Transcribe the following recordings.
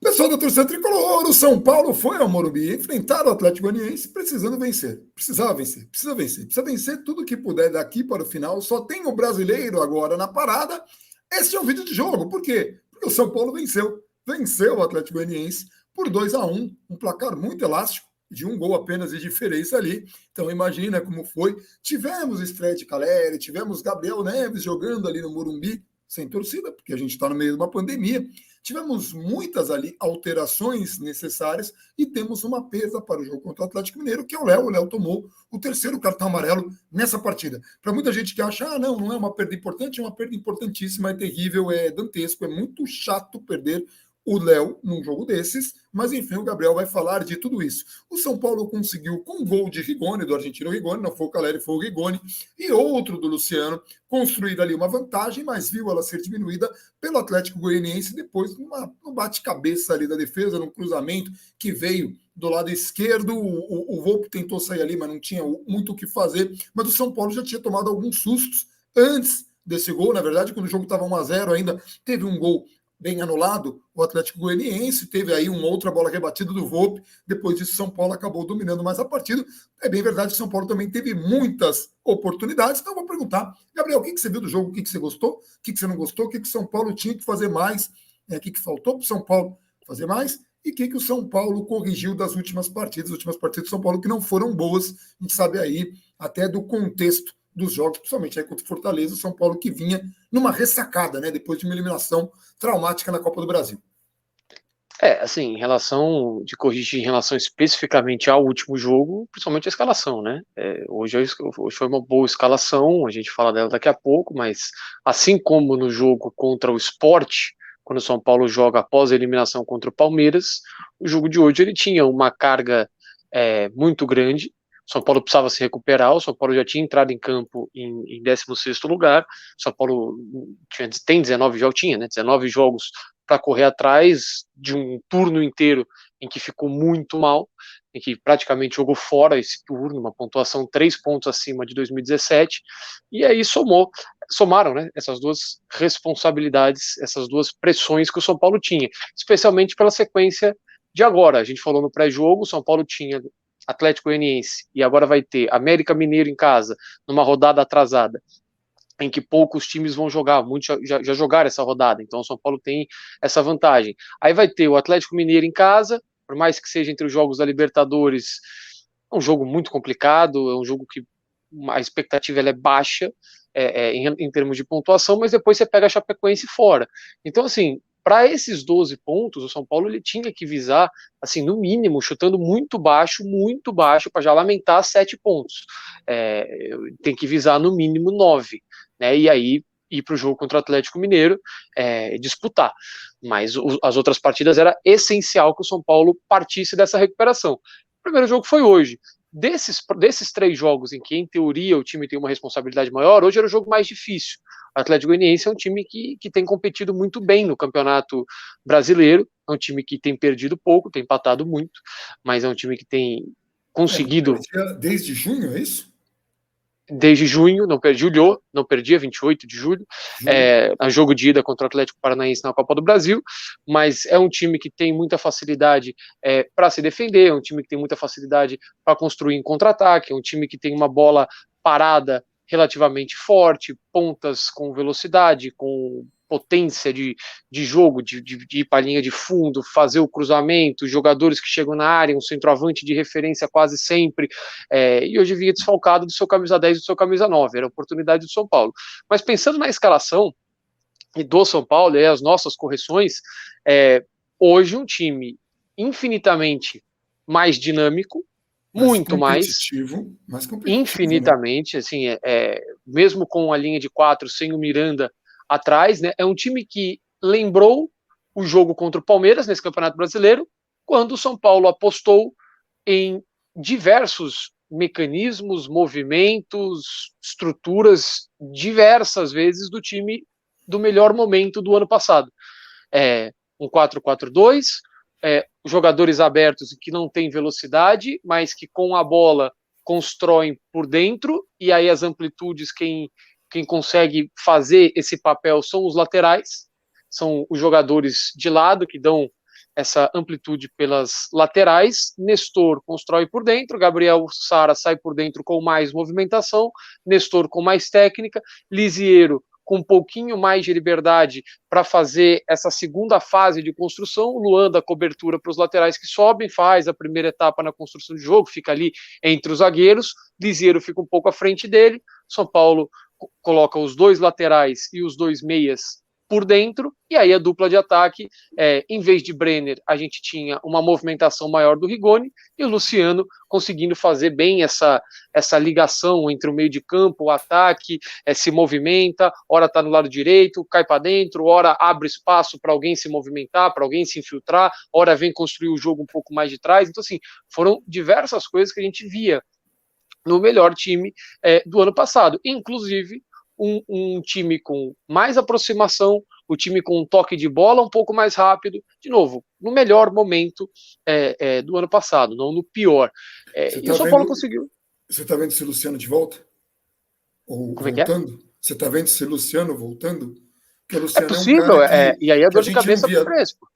Pessoal da torcida tricolor, o São Paulo foi ao Morumbi enfrentar o Atlético Goianiense precisando vencer. Precisava vencer, precisa vencer. Precisa vencer tudo que puder daqui para o final. Só tem o brasileiro agora na parada. Esse é o vídeo de jogo. Por quê? Porque o São Paulo venceu. Venceu o Atlético Goianiense por 2-1, um placar muito elástico, de um gol apenas de diferença ali. Então imagina como foi. Tivemos estreia de Caleri, tivemos Gabriel Neves jogando ali no Morumbi, sem torcida, porque a gente está no meio de uma pandemia. Tivemos muitas ali alterações necessárias e temos uma perda para o jogo contra o Atlético Mineiro, que é o Léo. O Léo tomou o terceiro cartão amarelo nessa partida. Para muita gente que acha, não é uma perda importante, é uma perda importantíssima, é terrível, é dantesco, é muito chato perder o Léo num jogo desses, mas enfim, o Gabriel vai falar de tudo isso. O São Paulo conseguiu, com um gol de Rigoni, do argentino Rigoni, não foi o Caleri, foi o Rigoni, e outro do Luciano, construir ali uma vantagem, mas viu ela ser diminuída pelo Atlético Goianiense depois num bate-cabeça ali da defesa, num cruzamento que veio do lado esquerdo, o Volpe tentou sair ali, mas não tinha muito o que fazer, mas o São Paulo já tinha tomado alguns sustos antes desse gol, na verdade, quando o jogo estava 1-0 ainda, teve um gol bem anulado, o Atlético Goianiense teve aí uma outra bola rebatida do Volpe, depois disso São Paulo acabou dominando mais a partida. É bem verdade que São Paulo também teve muitas oportunidades, então eu vou perguntar, Gabriel, o que você viu do jogo, o que você gostou, o que você não gostou, o que São Paulo tinha que fazer mais, o que faltou para o São Paulo fazer mais, e o que o São Paulo corrigiu das últimas partidas do São Paulo que não foram boas, a gente sabe aí até do contexto dos jogos, principalmente aí contra o Fortaleza, o São Paulo que vinha numa ressacada, né, depois de uma eliminação traumática na Copa do Brasil. Assim, em relação de corrigir em relação especificamente ao último jogo, principalmente a escalação, né? Hoje foi uma boa escalação, a gente fala dela daqui a pouco, mas assim como no jogo contra o Sport, quando o São Paulo joga após a eliminação contra o Palmeiras, o jogo de hoje ele tinha uma carga muito grande. O São Paulo precisava se recuperar, o São Paulo já tinha entrado em campo em 16º lugar, o São Paulo tem 19 jogos, né? 19 jogos para correr atrás de um turno inteiro em que ficou muito mal, em que praticamente jogou fora esse turno, uma pontuação 3 pontos acima de 2017, e aí somaram, né, essas duas responsabilidades, essas duas pressões que o São Paulo tinha, especialmente pela sequência de agora. A gente falou no pré-jogo, o São Paulo tinha Atlético Goianiense e agora vai ter América Mineiro em casa, numa rodada atrasada, em que poucos times vão jogar, muitos já jogaram essa rodada, então o São Paulo tem essa vantagem. Aí vai ter o Atlético Mineiro em casa, por mais que seja entre os jogos da Libertadores, é um jogo muito complicado, é um jogo que a expectativa ela é baixa em termos de pontuação, mas depois você pega a Chapecoense fora. Então, assim, para esses 12 pontos, o São Paulo ele tinha que visar, assim, no mínimo, chutando muito baixo, para já lamentar 7 pontos. Tem que visar no mínimo 9, né? E aí ir para o jogo contra o Atlético Mineiro, disputar. Mas as outras partidas era essencial que o São Paulo partisse dessa recuperação. O primeiro jogo foi hoje. Desses 3 jogos em que, em teoria, o time tem uma responsabilidade maior, hoje era o jogo mais difícil. O Atlético Goianiense é um time que tem competido muito bem no Campeonato Brasileiro, é um time que tem perdido pouco, tem empatado muito, mas é um time que tem conseguido... Desde junho, é isso? Desde junho, não perdia 28 de julho, a jogo de ida contra o Atlético Paranaense na Copa do Brasil, mas é um time que tem muita facilidade para se defender, é um time que tem muita facilidade para construir em contra-ataque, é um time que tem uma bola parada relativamente forte, pontas com velocidade, com potência de jogo, de ir para a linha de fundo, fazer o cruzamento, jogadores que chegam na área, um centroavante de referência quase sempre, e hoje vinha desfalcado do seu camisa 10 e do seu camisa 9, era a oportunidade do São Paulo. Mas pensando na escalação e do São Paulo, e as nossas correções, hoje um time infinitamente mais dinâmico, muito mais infinitamente, né? Assim, mesmo com a linha de 4 sem o Miranda atrás, né, é um time que lembrou o jogo contra o Palmeiras nesse Campeonato Brasileiro, quando o São Paulo apostou em diversos mecanismos, movimentos, estruturas diversas vezes do time do melhor momento do ano passado. Um 4-4-2, jogadores abertos que não têm velocidade, mas que com a bola constroem por dentro, e aí as amplitudes, quem consegue fazer esse papel são os laterais, são os jogadores de lado que dão essa amplitude pelas laterais, Nestor constrói por dentro, Gabriel Sara sai por dentro com mais movimentação, Nestor com mais técnica, Lisiero com um pouquinho mais de liberdade para fazer essa segunda fase de construção, Luan dá cobertura para os laterais que sobem, faz a primeira etapa na construção de jogo, fica ali entre os zagueiros, Lisiero fica um pouco à frente dele, São Paulo coloca os dois laterais e os dois meias por dentro, e aí a dupla de ataque, em vez de Brenner, a gente tinha uma movimentação maior do Rigoni, e o Luciano conseguindo fazer bem essa ligação entre o meio de campo, o ataque, se movimenta, ora está no lado direito, cai para dentro, ora abre espaço para alguém se movimentar, para alguém se infiltrar, ora vem construir o jogo um pouco mais de trás, então assim, foram diversas coisas que a gente via no melhor time do ano passado, inclusive um time com mais aproximação, o time com um toque de bola um pouco mais rápido, de novo, no melhor momento do ano passado, não no pior. E o São Paulo conseguiu. Você está vendo esse Luciano de volta? Ou como voltando? Você está vendo esse Luciano voltando? Porque o Luciano possível, e aí a dor de cabeça para o Crespo.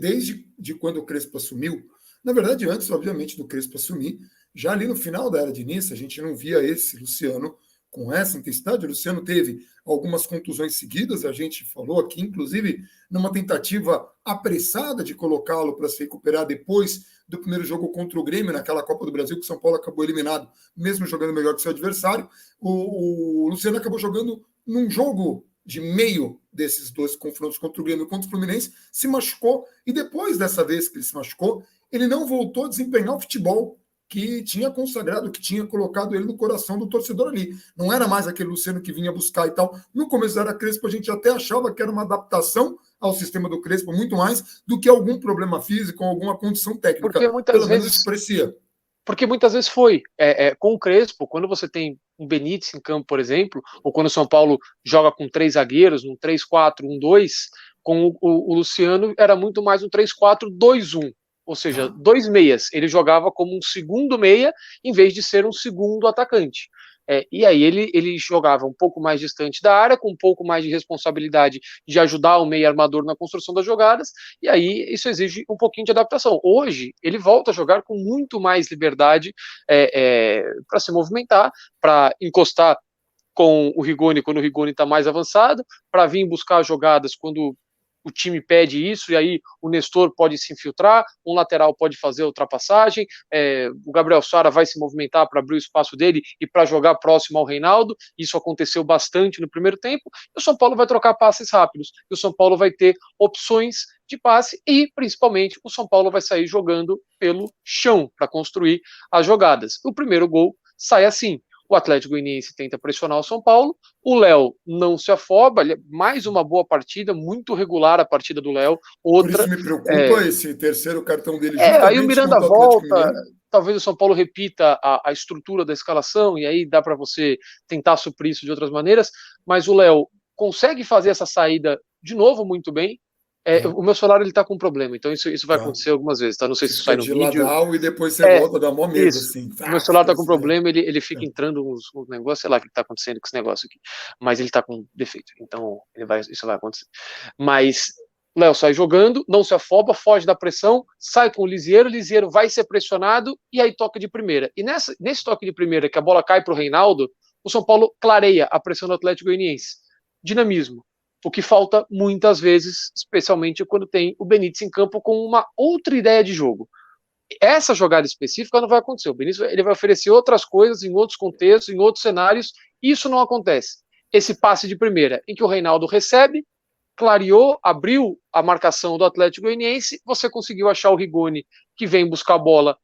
Desde quando o Crespo assumiu, na verdade, antes, obviamente, do Crespo assumir, já ali no final da era de Diniz, a gente não via esse Luciano com essa intensidade. O Luciano teve algumas contusões seguidas, a gente falou aqui, inclusive, numa tentativa apressada de colocá-lo para se recuperar depois do primeiro jogo contra o Grêmio, naquela Copa do Brasil, que o São Paulo acabou eliminado, mesmo jogando melhor que seu adversário. O Luciano acabou jogando num jogo de meio desses dois confrontos contra o Grêmio e contra o Fluminense, se machucou, e depois dessa vez que ele se machucou, ele não voltou a desempenhar o futebol que tinha consagrado, que tinha colocado ele no coração do torcedor ali. Não era mais aquele Luciano que vinha buscar e tal. No começo da era Crespo, a gente até achava que era uma adaptação ao sistema do Crespo, muito mais do que algum problema físico ou alguma condição técnica. Porque muitas vezes parecia. Porque muitas vezes foi. Com o Crespo, quando você tem um Benítez em campo, por exemplo, ou quando o São Paulo joga com 3 zagueiros, um 3-4-1-2, com o Luciano era muito mais um 3-4-2-1. Ou seja, 2 meias. Ele jogava como um segundo meia, em vez de ser um segundo atacante. E aí ele jogava um pouco mais distante da área, com um pouco mais de responsabilidade de ajudar o meio armador na construção das jogadas, e aí isso exige um pouquinho de adaptação. Hoje, ele volta a jogar com muito mais liberdade para se movimentar, para encostar com o Rigoni quando o Rigoni está mais avançado, para vir buscar jogadas quando o time pede isso, e aí o Nestor pode se infiltrar, um lateral pode fazer a ultrapassagem, o Gabriel Sara vai se movimentar para abrir o espaço dele e para jogar próximo ao Reinaldo. Isso aconteceu bastante no primeiro tempo, e o São Paulo vai trocar passes rápidos, e o São Paulo vai ter opções de passe, e principalmente o São Paulo vai sair jogando pelo chão para construir as jogadas. O primeiro gol sai assim. O Atlético Goianiense tenta pressionar o São Paulo, o Léo não se afoba, mais uma boa partida, muito regular a partida do Léo. Outra, por isso me preocupa esse terceiro cartão dele. Aí o Miranda volta, talvez o São Paulo repita a estrutura da escalação, e aí dá para você tentar suprir isso de outras maneiras, mas o Léo consegue fazer essa saída de novo muito bem. O meu celular ele tá com um problema, então isso vai acontecer algumas vezes, tá? Não sei se isso sai no vídeo. E depois você volta a dar mó medo, assim. O meu celular tá com problema, ele fica entrando uns negócios, sei lá o que tá acontecendo com esse negócio aqui. Mas ele tá com defeito, então isso vai acontecer. Mas Léo sai jogando, não se afoba, foge da pressão, sai com o Lisiero vai ser pressionado, e aí toca de primeira. E nesse toque de primeira, que a bola cai pro Reinaldo, o São Paulo clareia a pressão do Atlético Goianiense. Dinamismo. O que falta muitas vezes, especialmente quando tem o Benítez em campo com uma outra ideia de jogo. Essa jogada específica não vai acontecer. O Benítez ele vai oferecer outras coisas em outros contextos, em outros cenários. Isso não acontece. Esse passe de primeira, em que o Reinaldo recebe, clareou, abriu a marcação do Atlético Goianiense, você conseguiu achar o Rigoni, que vem buscar a bola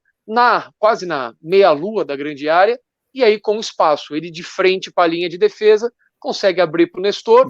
quase na meia-lua da grande área, e aí com espaço, ele de frente para a linha de defesa, consegue abrir para o Nestor.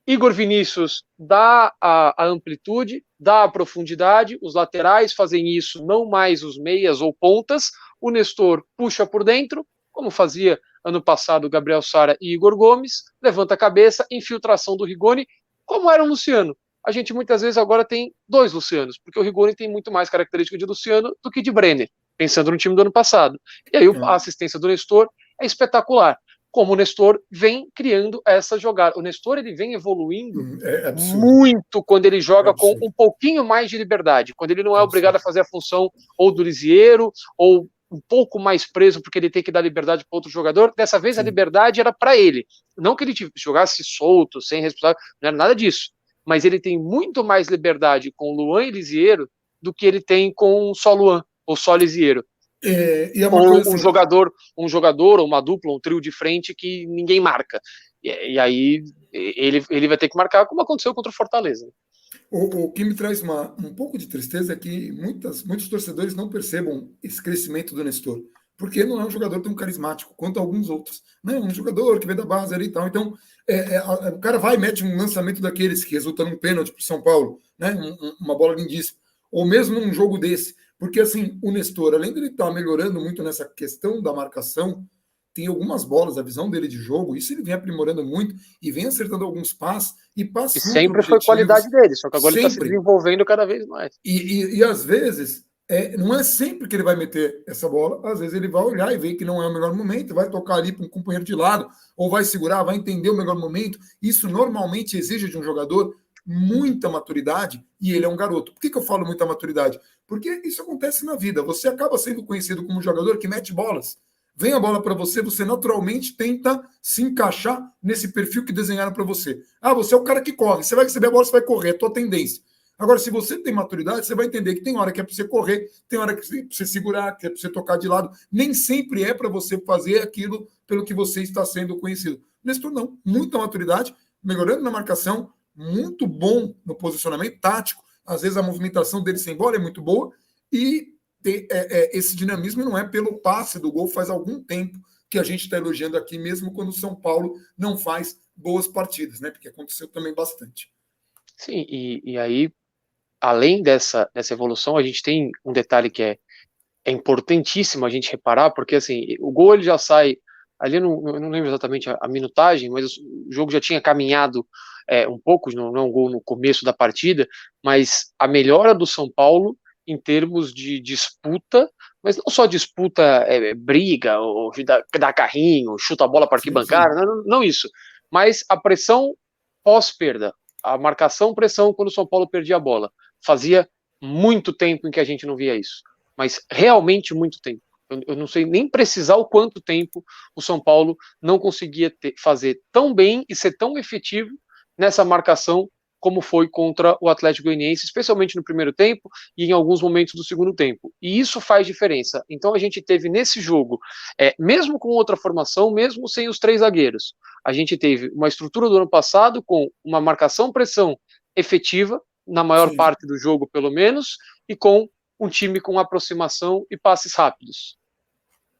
Igor Vinícius dá a amplitude, dá a profundidade, os laterais fazem isso, não mais os meias ou pontas, o Nestor puxa por dentro, como fazia ano passado o Gabriel Sara e Igor Gomes, levanta a cabeça, infiltração do Rigoni, como era o Luciano. A gente muitas vezes agora tem 2 Lucianos, porque o Rigoni tem muito mais característica de Luciano do que de Brenner, pensando no time do ano passado. E aí a assistência do Nestor é espetacular. como o Nestor vem criando essa jogada. O Nestor ele vem evoluindo É absurdo. muito quando ele joga com absurdo. um pouquinho mais de liberdade, quando ele não é Absurdo. obrigado a fazer a função ou do Lisiero, ou um pouco mais preso porque ele tem que dar liberdade para outro jogador. Dessa vez Sim. a liberdade era para ele. Não que ele jogasse solto, sem responsabilidade, não era nada disso. Mas ele tem muito mais liberdade com Luan e Lisiero do que ele tem com só Luan ou só Lisiero. E é uma ou coisa assim, um jogador, ou uma dupla, um trio de frente que ninguém marca. E aí ele vai ter que marcar, como aconteceu contra o Fortaleza. O que me traz um pouco de tristeza é que muitos torcedores não percebam esse crescimento do Nestor, porque não é um jogador tão carismático quanto alguns outros. Não é um jogador que vem da base ali e tal. Então, o cara vai e mete um lançamento daqueles que resulta num pênalti para o São Paulo, né? Uma bola lindíssima. Ou mesmo num jogo desse. Porque, assim, o Nestor, além de ele estar melhorando muito nessa questão da marcação, tem algumas bolas, a visão dele de jogo, isso ele vem aprimorando muito e vem acertando alguns passes e passes muito sempre foi qualidade dele, só que agora ele está se desenvolvendo cada vez mais. E às vezes, não é sempre que ele vai meter essa bola, às vezes ele vai olhar e ver que não é o melhor momento, vai tocar ali para um companheiro de lado, ou vai segurar, vai entender o melhor momento. Isso normalmente exige de um jogador muita maturidade, e ele é um garoto. Por que eu falo muita maturidade? Porque isso acontece na vida. Você acaba sendo conhecido como um jogador que mete bolas. Vem a bola para você, você naturalmente tenta se encaixar nesse perfil que desenharam para você. Você é o cara que corre, você vai receber a bola, você vai correr, é a tua tendência. Agora, se você tem maturidade, você vai entender que tem hora que é para você correr, tem hora que é para você segurar, que é para você tocar de lado. Nem sempre é para você fazer aquilo pelo que você está sendo conhecido. Nestor não, muita maturidade, melhorando na marcação, muito bom no posicionamento tático. Às vezes a movimentação dele sem bola é muito boa e esse dinamismo não é pelo passe do gol, faz algum tempo que a gente está elogiando aqui, mesmo quando o São Paulo não faz boas partidas, né? Porque aconteceu também bastante. Sim, e aí, além dessa evolução, a gente tem um detalhe que é importantíssimo a gente reparar, porque assim, o gol ele já sai, ali eu não lembro exatamente a minutagem, mas o jogo já tinha caminhado um pouco, não é um gol no começo da partida, mas a melhora do São Paulo em termos de disputa, mas não só disputa, briga, ou dar carrinho, chuta a bola para arquibancada, não isso, mas a pressão pós-perda, a marcação-pressão quando o São Paulo perdia a bola. Fazia muito tempo em que a gente não via isso, mas realmente muito tempo. Eu não sei nem precisar o quanto tempo o São Paulo não conseguia fazer tão bem e ser tão efetivo nessa marcação como foi contra o Atlético Goianiense, especialmente no primeiro tempo e em alguns momentos do segundo tempo. E isso faz diferença. Então a gente teve nesse jogo, mesmo com outra formação, mesmo sem os três zagueiros, a gente teve uma estrutura do ano passado com uma marcação-pressão efetiva, na maior parte do jogo pelo menos, e com um time com aproximação e passes rápidos.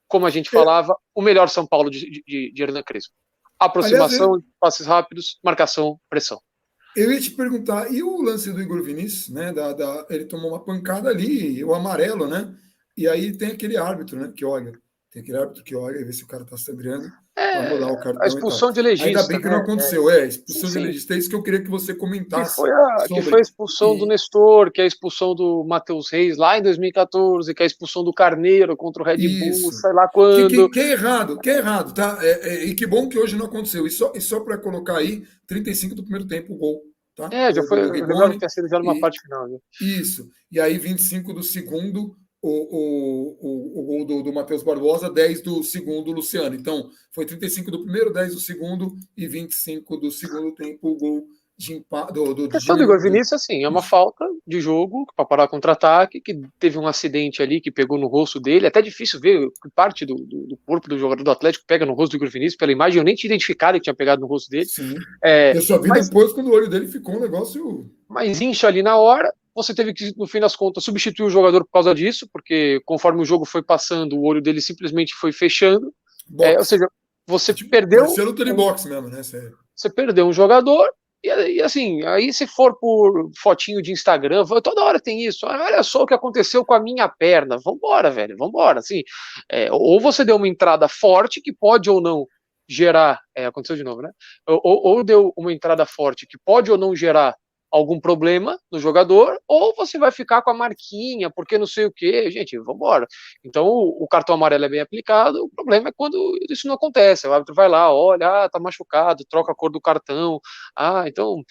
Como a gente falava, o melhor São Paulo de Hernan Crespo. Aproximação, passes rápidos, marcação, pressão. Eu ia te perguntar, e o lance do Igor Vinícius, né? Ele tomou uma pancada ali, o amarelo, né? E aí tem aquele árbitro, né? Que olha. Tem aquele árbitro que olha e vê se o cara tá sangrando. Vai mudar o cartão. A expulsão de legista. Ainda bem que não aconteceu. Expulsão de legista. É isso que eu queria que você comentasse. Que foi a expulsão do Nestor, que é a expulsão do Matheus Reis lá em 2014, que é a expulsão do Carneiro contra o Red Bull, sei lá quando. Que é errado, tá? E que bom que hoje não aconteceu. E só para colocar aí, 35 do primeiro tempo, o gol. Tá? Já foi. Eu lembrava que tinha sido já numa parte final. Viu? Isso. E aí, 25 do segundo, o gol do Matheus Barbosa, 10 do segundo, Luciano. Então, foi 35 do primeiro, 10 do segundo e 25 do segundo tempo, o gol de empate. A questão do Igor Vinícius, assim, é uma falta de jogo para parar contra-ataque, que teve um acidente ali que pegou no rosto dele. É até difícil ver que parte do corpo do jogador do Atlético pega no rosto do Igor Vinícius. Pela imagem, eu nem tinha identificado que tinha pegado no rosto dele. Sim. Eu só vi depois quando o olho dele ficou um negócio. Mas incha ali na hora. Você teve que, no fim das contas, substituir o jogador por causa disso, porque conforme o jogo foi passando, o olho dele simplesmente foi fechando. Ou seja, você perdeu. Parecia luta de boxe mesmo, né? Você perdeu um jogador. E assim, aí se for por fotinho de Instagram, toda hora tem isso. Olha só o que aconteceu com a minha perna. Vambora, velho, vambora. Assim, ou você deu uma entrada forte que pode ou não gerar. Aconteceu de novo, né? Ou deu uma entrada forte que pode ou não gerar algum problema no jogador, ou você vai ficar com a marquinha, porque não sei o que, gente, vamos embora. Então, o cartão amarelo é bem aplicado, o problema é quando isso não acontece, o árbitro vai lá, olha, tá machucado, troca a cor do cartão, então,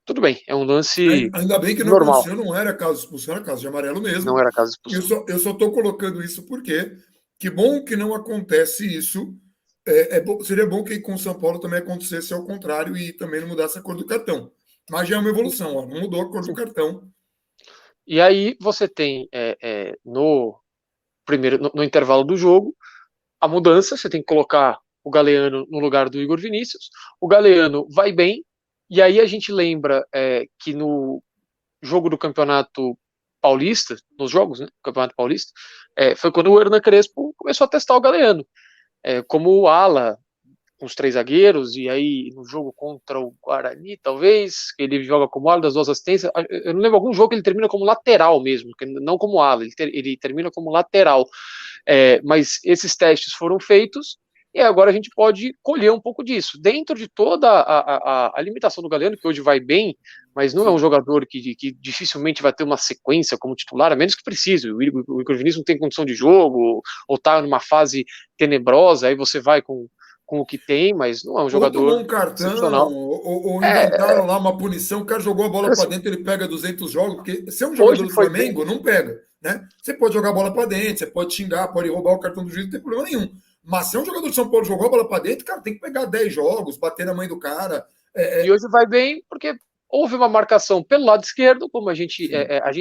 tudo bem, é um lance Ainda bem que não normal, aconteceu, não era caso de expulsão, era caso de amarelo não mesmo. era caso de expulsão. Eu só estou colocando isso porque que bom que não acontece isso. Seria bom que com o São Paulo também acontecesse ao contrário e também não mudasse a cor do cartão. Mas já é uma evolução, ó, não mudou a cor do Sim. cartão. E aí você tem no primeiro, no intervalo do jogo, a mudança, você tem que colocar o Galeano no lugar do Igor Vinícius, o Galeano vai bem, e aí a gente lembra que no jogo do Campeonato Paulista, nos jogos, né, do Campeonato Paulista, foi quando o Hernan Crespo começou a testar o Galeano, como ala, com os 3 zagueiros, e aí no jogo contra o Guarani, talvez, ele joga como ala das 2 assistências, eu não lembro, algum jogo que ele termina como lateral mesmo, não como ala, ele termina como lateral, mas esses testes foram feitos, e agora a gente pode colher um pouco disso. Dentro de toda a limitação do Galeno, que hoje vai bem, mas não é um jogador que dificilmente vai ter uma sequência como titular, a menos que precise. O Igor Vinícius não tem condição de jogo, ou está numa fase tenebrosa, aí você vai com o que tem, mas não é um Ou tomou jogador um cartão, excepcional. ou É, inventaram lá uma punição, o cara jogou a bola para assim, dentro, ele pega 200 jogos, porque se é um jogador hoje do foi bem. Flamengo, não pega, né? Você pode jogar a bola para dentro, você pode xingar, pode roubar o cartão do juiz, não tem problema nenhum. Mas se é um jogador de São Paulo jogou a bola para dentro, cara, tem que pegar 10 jogos, bater na mãe do cara. E hoje vai bem porque houve uma marcação pelo lado esquerdo, como a gente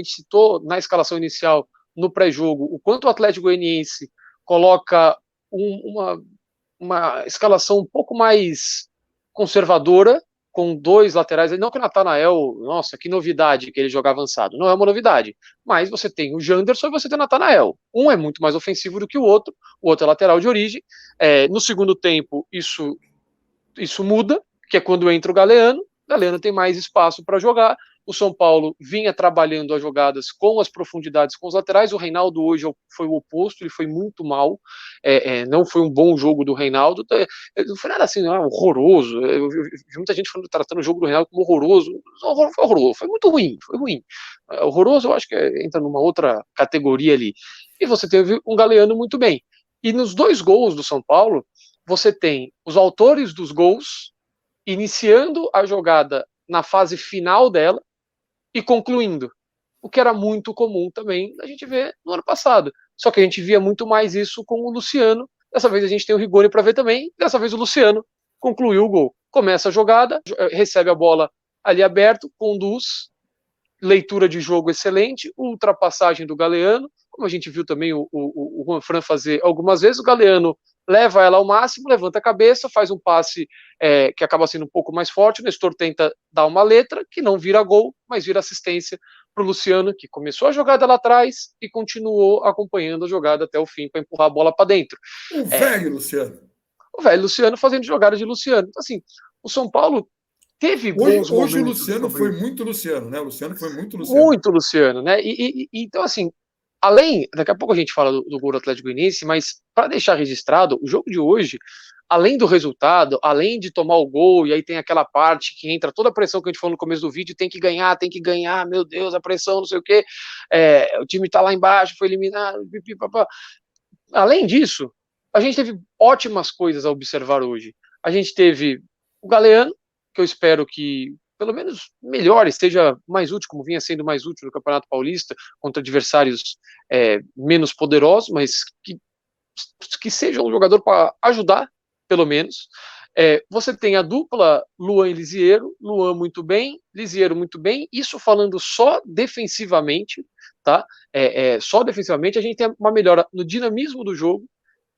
citou na escalação inicial no pré-jogo, o quanto o Atlético Goianiense coloca uma escalação um pouco mais conservadora, com 2 laterais, não que o Natanael, nossa, que novidade que ele joga avançado, não é uma novidade, mas você tem o Janderson e você tem o Natanael, um é muito mais ofensivo do que o outro é lateral de origem, no segundo tempo isso muda, que é quando entra o Galeano tem mais espaço para jogar, o São Paulo vinha trabalhando as jogadas com as profundidades com os laterais, o Reinaldo hoje foi o oposto, ele foi muito mal, não foi um bom jogo do Reinaldo, não foi nada assim, não, horroroso, eu vi muita gente tratando o jogo do Reinaldo como horroroso, foi horroroso, foi muito ruim, foi ruim, horroroso eu acho que entra numa outra categoria ali, e você teve um Galeano muito bem, e nos 2 gols do São Paulo, você tem os autores dos gols iniciando a jogada na fase final dela e concluindo, o que era muito comum também a gente ver no ano passado. Só que a gente via muito mais isso com o Luciano. Dessa vez a gente tem o Rigoni para ver também. Dessa vez o Luciano concluiu o gol. Começa a jogada, recebe a bola ali aberto, conduz, leitura de jogo excelente, ultrapassagem do Galeano, como a gente viu também o Juan Fran fazer algumas vezes, o Galeano leva ela ao máximo, levanta a cabeça, faz um passe que acaba sendo um pouco mais forte, o Nestor tenta dar uma letra, que não vira gol, mas vira assistência para o Luciano, que começou a jogada lá atrás e continuou acompanhando a jogada até o fim para empurrar a bola para dentro. O velho Luciano. O velho Luciano fazendo jogada de Luciano. Então, assim, o São Paulo teve bons Hoje o momentos Luciano sobre foi muito Luciano, né? O Luciano foi muito Luciano. muito Luciano, né? Então, assim, daqui a pouco a gente fala do gol do Atlético Goianiense, mas para deixar registrado, o jogo de hoje, além do resultado, além de tomar o gol, e aí tem aquela parte que entra toda a pressão que a gente falou no começo do vídeo, tem que ganhar, meu Deus, a pressão, não sei o quê, o time tá lá embaixo, foi eliminado, pipipapá. Além disso, a gente teve ótimas coisas a observar hoje. A gente teve o Galeano, que eu espero que pelo menos melhor, esteja mais útil, como vinha sendo mais útil no Campeonato Paulista, contra adversários menos poderosos, mas que seja um jogador para ajudar, pelo menos. Você tem a dupla Luan e Lisiero, Luan muito bem, Lisiero muito bem, isso falando só defensivamente, tá? Só defensivamente a gente tem uma melhora no dinamismo do jogo,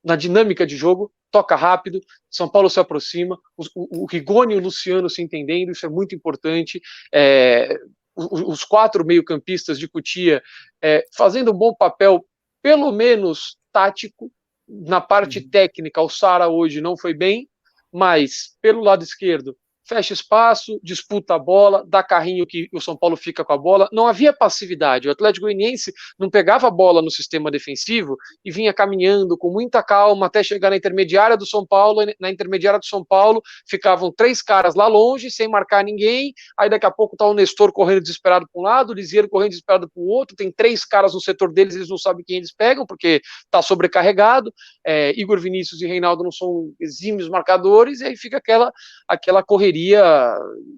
na dinâmica de jogo, toca rápido, São Paulo se aproxima, o Rigoni e o Luciano se entendendo, isso é muito importante, os 4 meio-campistas de Cotia fazendo um bom papel, pelo menos tático, na parte técnica, o Sara hoje não foi bem, mas pelo lado esquerdo fecha espaço, disputa a bola, dá carrinho que o São Paulo fica com a bola. Não havia passividade. O Atlético Goianiense não pegava a bola no sistema defensivo e vinha caminhando com muita calma até chegar na intermediária do São Paulo. Na intermediária do São Paulo ficavam 3 caras lá longe, sem marcar ninguém. Aí daqui a pouco tá o Nestor correndo desesperado para um lado, o Lisieiro correndo desesperado para o outro. Tem 3 caras no setor deles, eles não sabem quem eles pegam, porque tá sobrecarregado. Igor Vinícius e Reinaldo não são exímios marcadores, e aí fica aquela correria,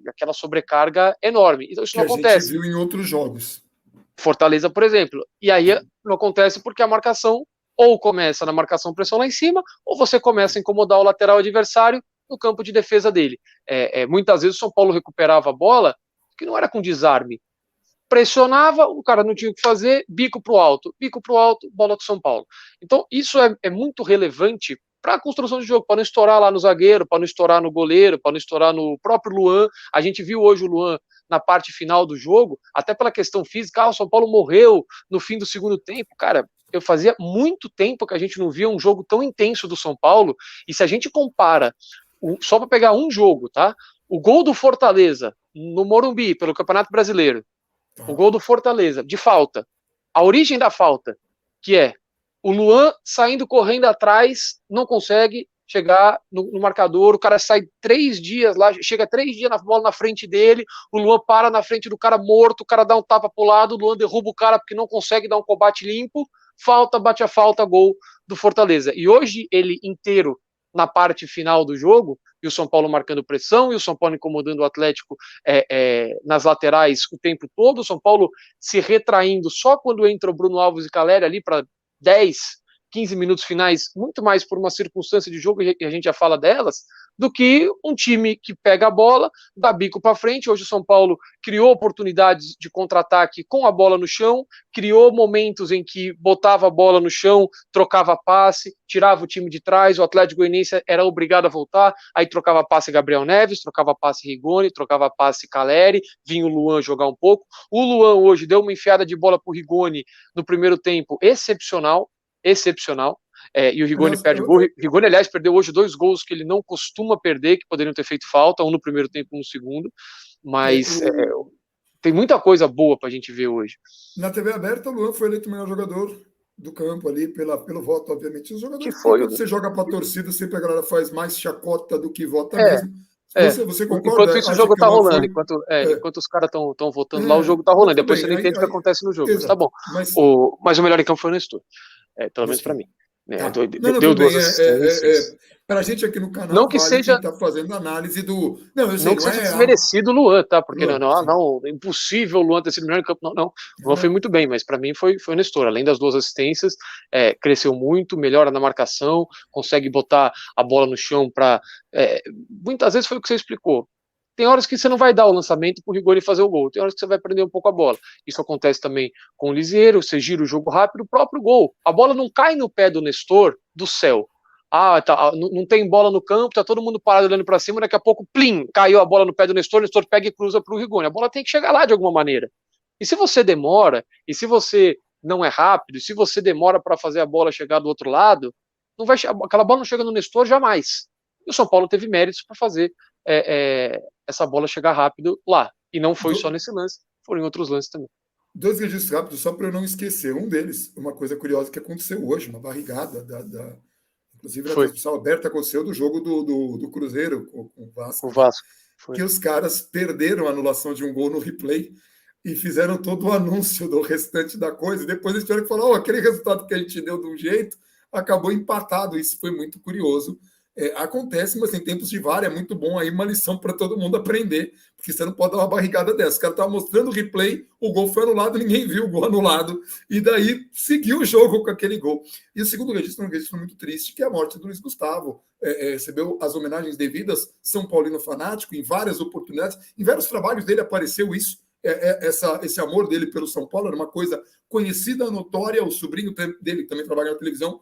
aquela sobrecarga enorme. Então isso Que não a gente acontece. viu em outros jogos. Fortaleza, por exemplo. E aí não acontece porque a marcação ou começa na marcação pressão lá em cima, ou você começa a incomodar o lateral adversário no campo de defesa dele. Muitas vezes o São Paulo recuperava a bola, que não era com desarme. Pressionava, o cara não tinha o que fazer, bico para o alto, bola do São Paulo. Então isso é muito relevante para a construção de jogo, para não estourar lá no zagueiro, para não estourar no goleiro, para não estourar no próprio Luan. A gente viu hoje o Luan na parte final do jogo, até pela questão física, o São Paulo morreu no fim do segundo tempo. Cara, eu fazia muito tempo que a gente não via um jogo tão intenso do São Paulo, e se a gente compara, só para pegar um jogo, tá? O gol do Fortaleza no Morumbi, pelo Campeonato Brasileiro, o gol do Fortaleza, de falta, a origem da falta, que é o Luan saindo correndo atrás, não consegue chegar no marcador, o cara sai 3 dias lá, chega 3 dias na bola na frente dele, o Luan para na frente do cara morto, o cara dá um tapa pro lado, o Luan derruba o cara porque não consegue dar um combate limpo, falta, bate a falta, gol do Fortaleza. E hoje ele inteiro na parte final do jogo, e o São Paulo marcando pressão, e o São Paulo incomodando o Atlético nas laterais o tempo todo, o São Paulo se retraindo só quando entra o Bruno Alves e Calleri ali para 10, 15 minutos finais, muito mais por uma circunstância de jogo, e a gente já fala delas, do que um time que pega a bola, dá bico para frente. Hoje o São Paulo criou oportunidades de contra-ataque com a bola no chão, criou momentos em que botava a bola no chão, trocava passe, tirava o time de trás, o Atlético Goianiense era obrigado a voltar, aí trocava passe Gabriel Neves, trocava passe Rigoni, trocava passe Calleri, vinha o Luan jogar um pouco. O Luan hoje deu uma enfiada de bola pro Rigoni no primeiro tempo, excepcional. E o Rigoni perde o gol. O Rigoni, aliás, perdeu hoje 2 gols que ele não costuma perder, que poderiam ter feito falta, um no primeiro tempo e um no segundo. Mas tem muita coisa boa pra gente ver hoje. Na TV aberta, o Luan foi eleito o melhor jogador do campo ali, pelo voto, obviamente. Os jogadores, quando você joga para a torcida, sempre a galera faz mais chacota do que vota mesmo. Você concorda? Enquanto isso, o jogo tá rolando. Enquanto os caras estão votando lá, o jogo tá rolando. Depois você não entende o que acontece no jogo. Mas tá bom. Mas o melhor em campo foi o Nestor. Pelo menos para mim. Deu 2 assistências. Para a gente aqui no canal, não que seja tá fazendo análise do. Não que seja desmerecido o Luan, tá? Porque não, é impossível o Luan ter sido melhor em campo. Não. O Luan foi muito bem, mas para mim foi o Nestor. Além das 2 assistências, cresceu muito, melhora na marcação, consegue botar a bola no chão para. Muitas vezes foi o que você explicou. Tem horas que você não vai dar o lançamento pro Rigoni fazer o gol. Tem horas que você vai prender um pouco a bola. Isso acontece também com o Lisieiro, você gira o jogo rápido, o próprio gol. A bola não cai no pé do Nestor do céu. Não tem bola no campo, tá todo mundo parado olhando para cima, daqui a pouco, plim, caiu a bola no pé do Nestor, o Nestor pega e cruza pro Rigoni. A bola tem que chegar lá de alguma maneira. E se você demora, e se você não é rápido, e se você demora para fazer a bola chegar do outro lado, aquela bola não chega no Nestor jamais. E o São Paulo teve méritos para fazer essa bola chegar rápido lá. E não foi só nesse lance, foram em outros lances também. 2 registros rápidos, só para eu não esquecer. Um deles, uma coisa curiosa que aconteceu hoje, uma barrigada inclusive na transmissão aberta, aconteceu do jogo do Cruzeiro com o Vasco. Que os caras perderam a anulação de um gol no replay e fizeram todo o anúncio do restante da coisa. E depois eles tiveram que falar, aquele resultado que a gente deu de um jeito acabou empatado. Isso foi muito curioso. Acontece, mas em tempos de VAR é muito bom aí, uma lição para todo mundo aprender, porque você não pode dar uma barrigada dessa. O cara estava mostrando o replay, o gol foi anulado, ninguém viu o gol anulado, e daí seguiu o jogo com aquele gol. E o segundo registro é um registro muito triste, que é a morte do Luiz Gustavo. Recebeu as homenagens devidas, São Paulino fanático, em várias oportunidades, em vários trabalhos dele apareceu isso, esse amor dele pelo São Paulo, era uma coisa conhecida, notória. O sobrinho dele, que também trabalha na televisão,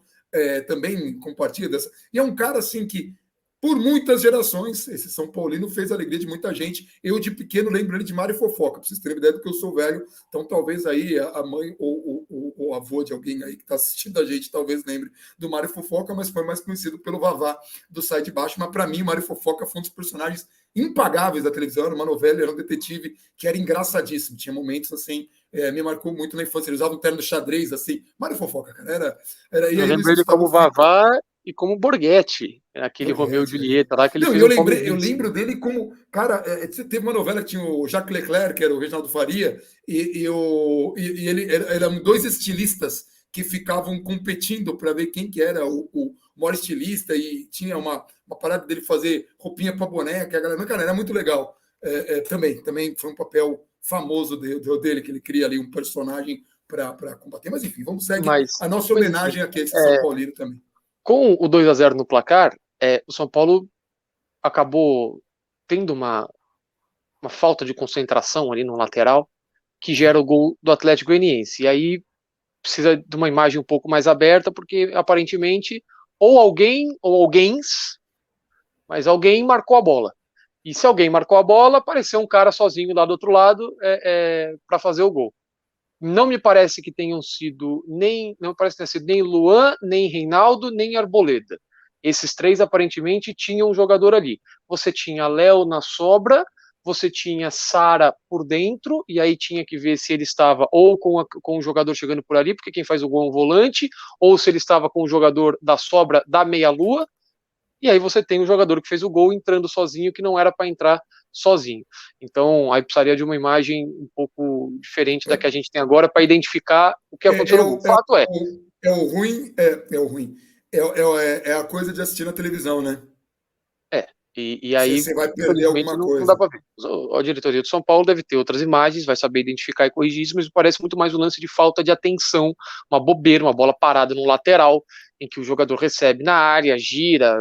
também compartilha dessa. E é um cara assim que, por muitas gerações, esse São Paulino fez a alegria de muita gente. Eu, de pequeno, lembro ele de Mário Fofoca, para vocês terem ideia do que eu sou velho. Então, talvez aí a mãe ou o avô de alguém aí que está assistindo a gente talvez lembre do Mário Fofoca, mas foi mais conhecido pelo Vavá do Sai de Baixo. Mas, para mim, o Mário Fofoca foi um dos personagens impagáveis da televisão, era uma novela, era um detetive que era engraçadíssimo, tinha momentos assim, me marcou muito na infância, ele usava um terno de xadrez, assim, Mário Fofoca, cara, e Eu aí Luiz lembro ele Gustavo como Filho, Vavá e como Borghetti, aquele Romeu e Borghetti, Julieta lá que ele não, e fez eu no lembrei, eu Palmeirense. lembro dele como, cara, teve uma novela que tinha o Jacques Leclerc, que era o Reginaldo Faria, e ele eram dois estilistas que ficavam competindo para ver quem que era o maior estilista, e tinha uma parada dele fazer roupinha para boneca, a galera, cara, era muito legal. Também foi um papel famoso dele, que ele cria ali um personagem para combater. Mas enfim, vamos seguir Mas, a nossa mas assim, homenagem aqui a esse São Paulino também. com o 2-0 no placar, o São Paulo acabou tendo uma falta de concentração ali no lateral, que gera o gol do Atlético Goianiense. E aí precisa de uma imagem um pouco mais aberta, porque aparentemente ou alguém, ou alguém, mas alguém marcou a bola. E se alguém marcou a bola, apareceu um cara sozinho lá do outro lado para fazer o gol. Não me parece que tenham sido não parece ter sido nem Luan, nem Reinaldo, nem Arboleda. Esses três aparentemente tinham um jogador ali. Você tinha Léo na sobra, você tinha Sara por dentro, e aí tinha que ver se ele estava ou com o jogador chegando por ali, porque quem faz o gol é um volante, ou se ele estava com o jogador da sobra da meia-lua, e aí você tem o jogador que fez o gol entrando sozinho, que não era para entrar sozinho. Então, aí precisaria de uma imagem um pouco diferente da que a gente tem agora para identificar o que aconteceu no gol. O fato o ruim, é o ruim. É a coisa de assistir na televisão, né? é, e aí, Você vai perder infelizmente, alguma não dá coisa. para ver. A diretoria do São Paulo deve ter outras imagens, vai saber identificar e corrigir isso, mas parece muito mais um lance de falta de atenção, uma bobeira, uma bola parada no lateral, em que o jogador recebe na área, gira,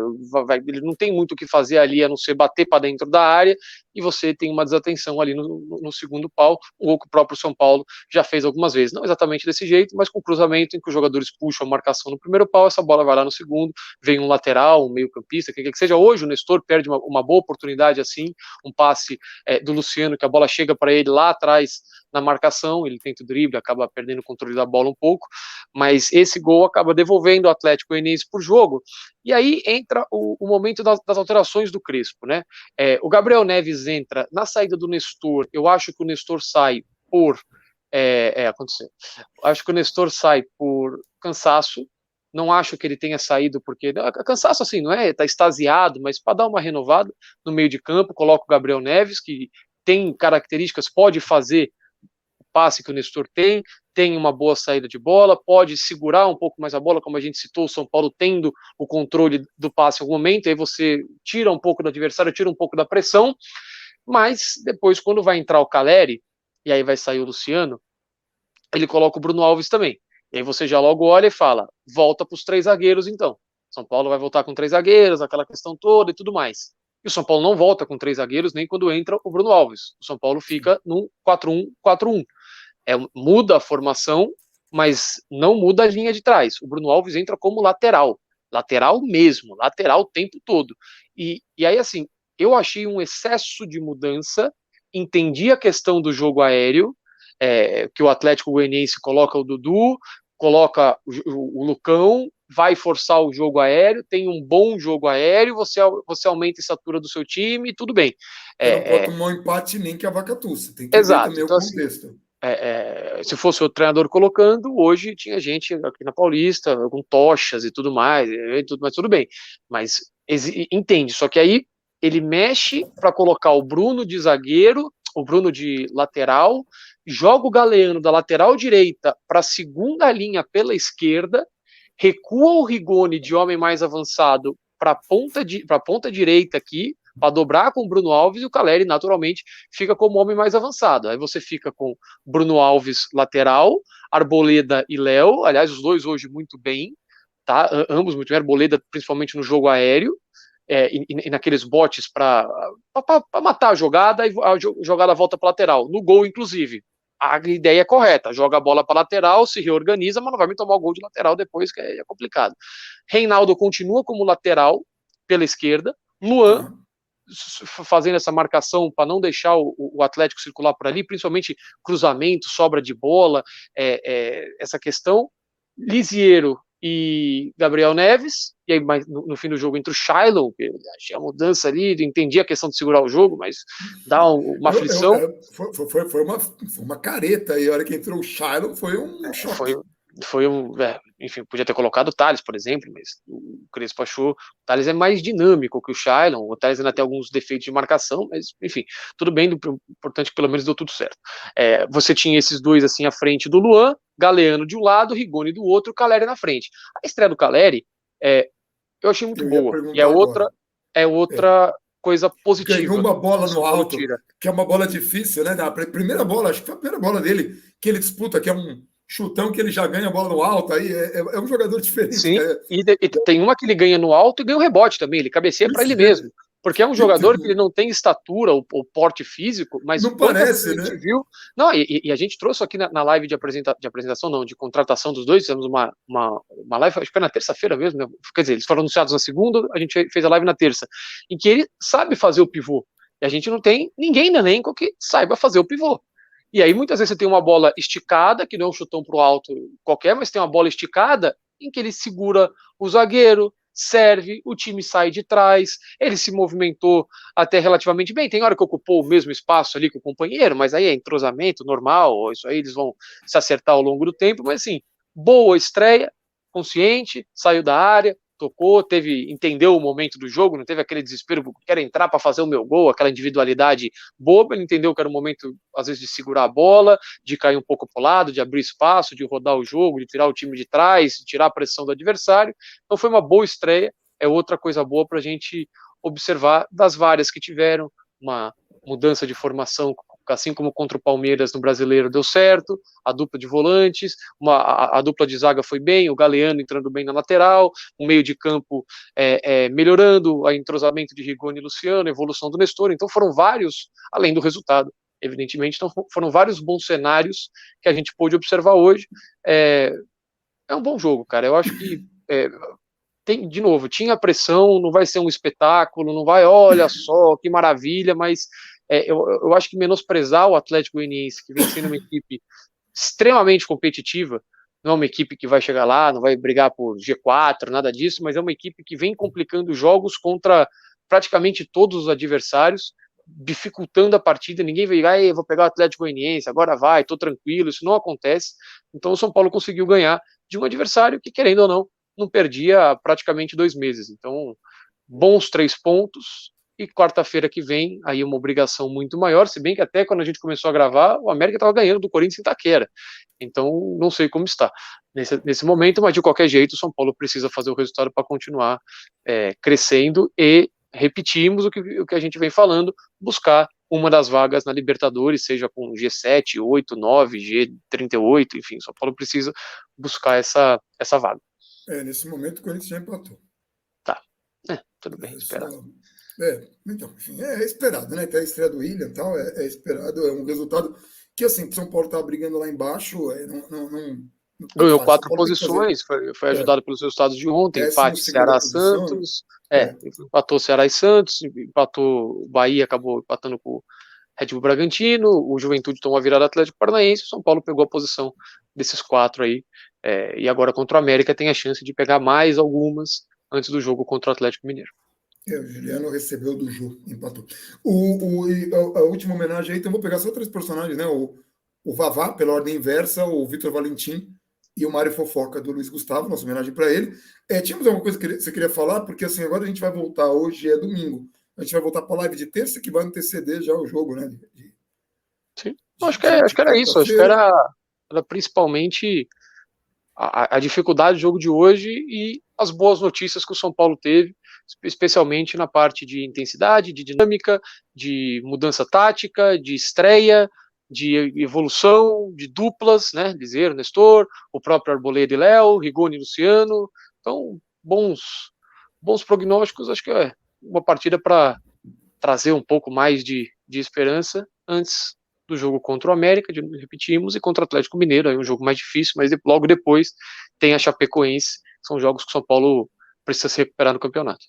ele não tem muito o que fazer ali a não ser bater para dentro da área, e você tem uma desatenção ali no segundo pau, o gol que o próprio São Paulo já fez algumas vezes, não exatamente desse jeito, mas com cruzamento em que os jogadores puxam a marcação no primeiro pau, essa bola vai lá no segundo, vem um lateral, um meio-campista, quem quer que seja. Hoje o Nestor perde uma boa oportunidade assim, um passe do Luciano, que a bola chega para ele lá atrás na marcação, ele tenta o drible, acaba perdendo o controle da bola um pouco, mas esse gol acaba devolvendo o Atlético Goianiense por jogo, e aí entra o momento das alterações do Crespo, né? O Gabriel Neves entra na saída do Nestor, eu acho que o Nestor sai por aconteceu. Acho que o Nestor sai por cansaço. Não acho que ele tenha saído porque. Cansaço assim, não é? Tá extasiado, mas para dar uma renovada no meio de campo, coloca o Gabriel Neves, que tem características, pode fazer o passe que o Nestor tem uma boa saída de bola, pode segurar um pouco mais a bola, como a gente citou, o São Paulo tendo o controle do passe em algum momento, aí você tira um pouco do adversário, tira um pouco da pressão, mas depois, quando vai entrar o Caleri, e aí vai sair o Luciano, ele coloca o Bruno Alves também. E aí você já logo olha e fala, volta para os três zagueiros então. São Paulo vai voltar com três zagueiros, aquela questão toda e tudo mais. E o São Paulo não volta com três zagueiros nem quando entra o Bruno Alves. O São Paulo fica num 4-1-4-1. Muda a formação, mas não muda a linha de trás. O Bruno Alves entra como lateral. Lateral mesmo, lateral o tempo todo. E aí, assim, eu achei um excesso de mudança, entendi a questão do jogo aéreo, que o Atlético Goianiense coloca o Dudu, coloca o Lucão, vai forçar o jogo aéreo, tem um bom jogo aéreo, você aumenta a estatura do seu time, tudo bem. Você não pode tomar um empate nem que a vaca tussa. Tem que ver Exato. também o Então, assim, contexto. se fosse outro treinador colocando, hoje tinha gente aqui na Paulista com tochas e tudo mais, mas tudo bem. Mas entende, só que aí ele mexe para colocar o Bruno de zagueiro, o Bruno de lateral, joga o Galeano da lateral direita para a segunda linha pela esquerda, recua o Rigoni de homem mais avançado para a ponta direita aqui, para dobrar com o Bruno Alves, e o Caleri, naturalmente, fica como homem mais avançado. Aí você fica com Bruno Alves lateral, Arboleda e Léo, aliás, os dois hoje muito bem, tá? Ambos muito bem, Arboleda principalmente no jogo aéreo, e naqueles botes para matar a jogada, e a jogada volta para lateral, no gol, inclusive. A ideia é correta, joga a bola para lateral, se reorganiza, mas não vai me tomar o gol de lateral depois, que é complicado. Reinaldo continua como lateral pela esquerda, Luan Tá. fazendo essa marcação para não deixar o Atlético circular por ali, principalmente cruzamento, sobra de bola, essa questão. Lisiero e Gabriel Neves, e aí no fim do jogo entra o Shiloh, que achei a mudança ali, entendi a questão de segurar o jogo, mas dá uma aflição. Foi uma careta aí, a hora que entrou o Shiloh foi um choque. Foi enfim, podia ter colocado o Thales, por exemplo, mas o Crespo achou o Thales é mais dinâmico que o Shailon, o Thales ainda tem alguns defeitos de marcação, mas enfim, tudo bem, o importante é que pelo menos deu tudo certo. Você tinha esses dois assim à frente do Luan, Galeano de um lado, Rigoni do outro, Caleri na frente. A estreia do Caleri, eu achei muito boa, e outra coisa positiva. Ganhou uma bola no alto, que é uma bola difícil, né? A primeira bola, acho que foi a primeira bola dele, que ele disputa, que é um chutão que ele já ganha a bola no alto, aí é um jogador diferente. Sim, e tem uma que ele ganha no alto e ganha o rebote também, ele cabeceia para ele mesmo, porque é um jogador que ele não tem estatura ou porte físico, mas não parece, né? Viu, não, e a gente trouxe aqui na live de apresentação, não, de contratação dos dois, fizemos uma live, acho que foi na terça-feira mesmo, né? Quer dizer, eles foram anunciados na segunda, a gente fez a live na terça, em que ele sabe fazer o pivô, e a gente não tem ninguém no elenco que saiba fazer o pivô. E aí, muitas vezes, você tem uma bola esticada, que não é um chutão para o alto qualquer, mas tem uma bola esticada em que ele segura o zagueiro, serve, o time sai de trás, ele se movimentou até relativamente bem. Tem hora que ocupou o mesmo espaço ali que o companheiro, mas aí é entrosamento normal, isso aí eles vão se acertar ao longo do tempo, mas assim, boa estreia, consciente, saiu da área, tocou, entendeu o momento do jogo, não teve aquele desespero, quero entrar para fazer o meu gol, aquela individualidade boba, ele entendeu que era o momento, às vezes, de segurar a bola, de cair um pouco para o lado, de abrir espaço, de rodar o jogo, de tirar o time de trás, de tirar a pressão do adversário. Então foi uma boa estreia, é outra coisa boa para a gente observar das várias que tiveram, uma mudança de formação, assim como contra o Palmeiras no Brasileiro deu certo, a dupla de volantes, a dupla de zaga foi bem, o Galeano entrando bem na lateral, o meio de campo melhorando, o entrosamento de Rigoni e Luciano, a evolução do Nestor, então foram vários, além do resultado, evidentemente, então foram vários bons cenários que a gente pôde observar hoje. É um bom jogo, cara, eu acho que de novo, tinha pressão, não vai ser um espetáculo, não vai, olha só, que maravilha, mas eu acho que menosprezar o Atlético Goianiense, que vem sendo uma equipe extremamente competitiva, não é uma equipe que vai chegar lá, não vai brigar por G4, nada disso, mas é uma equipe que vem complicando jogos contra praticamente todos os adversários, dificultando a partida, ninguém vai, vou pegar o Atlético Goianiense, agora vai, tô tranquilo, isso não acontece, então o São Paulo conseguiu ganhar de um adversário que, querendo ou não perdia praticamente 2 meses, então bons 3 pontos, e quarta-feira que vem, aí uma obrigação muito maior, se bem que até quando a gente começou a gravar, o América estava ganhando do Corinthians em Itaquera, então não sei como está nesse momento, mas de qualquer jeito o São Paulo precisa fazer o resultado para continuar crescendo e repetimos o que a gente vem falando, buscar uma das vagas na Libertadores, seja com G7, 8, 9, G38, enfim, o São Paulo precisa buscar essa vaga. Nesse momento o Corinthians já empatou. Tá, tudo bem, esperado. Então, enfim, é esperado, né? Até a estreia do William e tal, é esperado, é um resultado que, assim, o São Paulo tá brigando lá embaixo, ganhou 4 posições, foi ajudado pelos resultados de ontem, empate Ceará-Santos, empatou Ceará e Santos, empatou o Bahia, acabou empatando com o Red Bull Bragantino, o Juventude tomou a virada Atlético Paranaense, o São Paulo pegou a posição desses 4 aí, e agora contra o América tem a chance de pegar mais algumas antes do jogo contra o Atlético Mineiro. O Juliano recebeu do Ju, empatou. A última homenagem aí, então vou pegar só 3 personagens, né? O Vavá, pela ordem inversa, o Vitor Valentim e o Mário Fofoca do Luiz Gustavo, nossa homenagem para ele. Tínhamos alguma coisa que você queria falar? Porque assim, agora a gente vai voltar, hoje é domingo, a gente vai voltar para a live de terça, que vai anteceder já o jogo, né? Sim, acho que era isso, acho que era principalmente a dificuldade do jogo de hoje e as boas notícias que o São Paulo teve, especialmente na parte de intensidade, de dinâmica, de mudança tática, de estreia, de evolução, de duplas, né, Liseiro, Nestor, o próprio Arboleda e Léo, Rigoni e Luciano, então bons prognósticos, acho que é uma partida para trazer um pouco mais de esperança antes do jogo contra o América, repetimos, e contra o Atlético Mineiro, aí um jogo mais difícil, mas logo depois tem a Chapecoense, são jogos que o São Paulo precisa se recuperar no campeonato.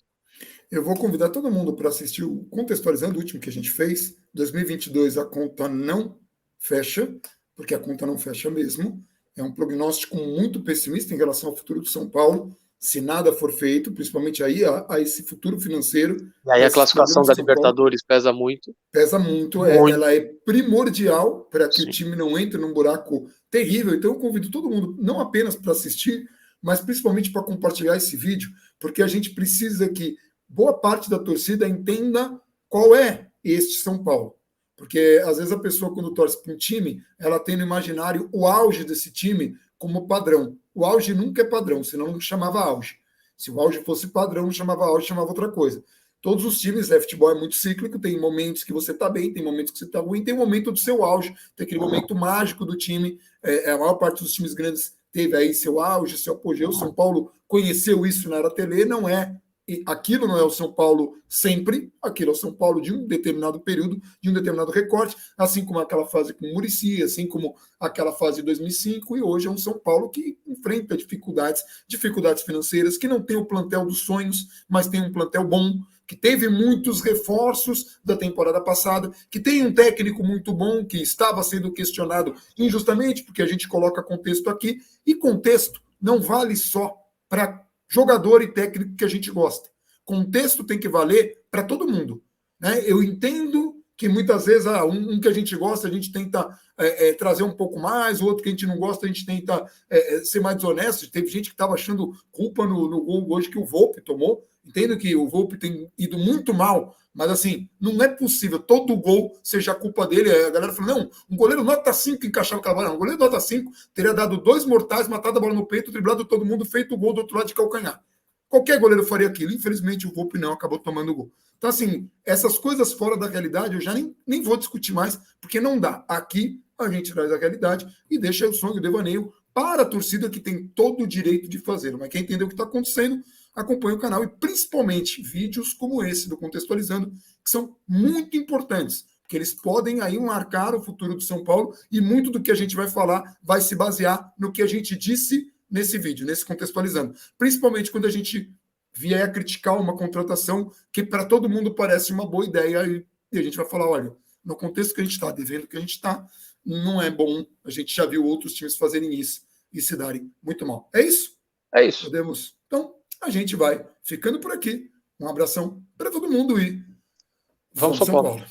Eu vou convidar todo mundo para assistir o Contextualizando, o último que a gente fez. 2022 a conta não fecha, porque a conta não fecha mesmo. é um prognóstico muito pessimista em relação ao futuro do São Paulo, se nada for feito, principalmente aí a esse futuro financeiro, E aí a a esses classificação problemas da do São Paulo, Libertadores pesa muito. pesa muito, Muito. ela é primordial para que o Sim. time não entre num buraco terrível. Então eu convido todo mundo, não apenas para assistir, mas principalmente para compartilhar esse vídeo, porque a gente precisa que boa parte da torcida entenda qual é este São Paulo. Porque às vezes a pessoa, quando torce para um time, ela tem no imaginário o auge desse time como padrão. O auge nunca é padrão, senão não chamava auge. Se o auge fosse padrão, não chamava auge, chamava outra coisa. Todos os times, futebol é muito cíclico, tem momentos que você está bem, tem momentos que você está ruim, tem momento do seu auge, tem aquele momento mágico do time. A maior parte dos times grandes teve aí seu auge, seu apogeu. São Paulo conheceu isso na era Tele, não é. Aquilo não é o São Paulo sempre, aquilo é o São Paulo de um determinado período, de um determinado recorte, assim como aquela fase com o Muricy, assim como aquela fase de 2005, e hoje é um São Paulo que enfrenta dificuldades financeiras, que não tem o plantel dos sonhos, mas tem um plantel bom, que teve muitos reforços da temporada passada, que tem um técnico muito bom, que estava sendo questionado injustamente, porque a gente coloca contexto aqui, e contexto não vale só para jogador e técnico que a gente gosta. Contexto tem que valer para todo mundo. Né? Eu entendo que muitas vezes um que a gente gosta, a gente tenta trazer um pouco mais, o outro que a gente não gosta, a gente tenta ser mais desonesto. Teve gente que estava achando culpa no gol hoje que o Volpi tomou. Entendo que o Volpi tem ido muito mal, mas assim, não é possível todo gol seja culpa dele. A galera fala, não, um goleiro nota 5 encaixava o cavalo. Não, um goleiro nota 5 teria dado 2 mortais, matado a bola no peito, driblado todo mundo, feito o gol do outro lado de calcanhar. Qualquer goleiro faria aquilo. Infelizmente, o Volpi não acabou tomando o gol. Então, assim, essas coisas fora da realidade eu já nem vou discutir mais, porque não dá. Aqui a gente traz a realidade e deixa o sonho, o devaneio para a torcida que tem todo o direito de fazer. Mas quem entendeu o que está acontecendo, acompanha o canal e principalmente vídeos como esse do Contextualizando, que são muito importantes, que eles podem aí marcar o futuro do São Paulo e muito do que a gente vai falar vai se basear no que a gente disse nesse vídeo, nesse Contextualizando. Principalmente quando a gente vier a criticar uma contratação que para todo mundo parece uma boa ideia e a gente vai falar, olha, no contexto que a gente está, devendo que a gente está, não é bom. A gente já viu outros times fazerem isso e se darem muito mal. É isso? É isso. Podemos? Então, a gente vai ficando por aqui. Um abração para todo mundo e Vamos, vamos São São Paulo. Paulo.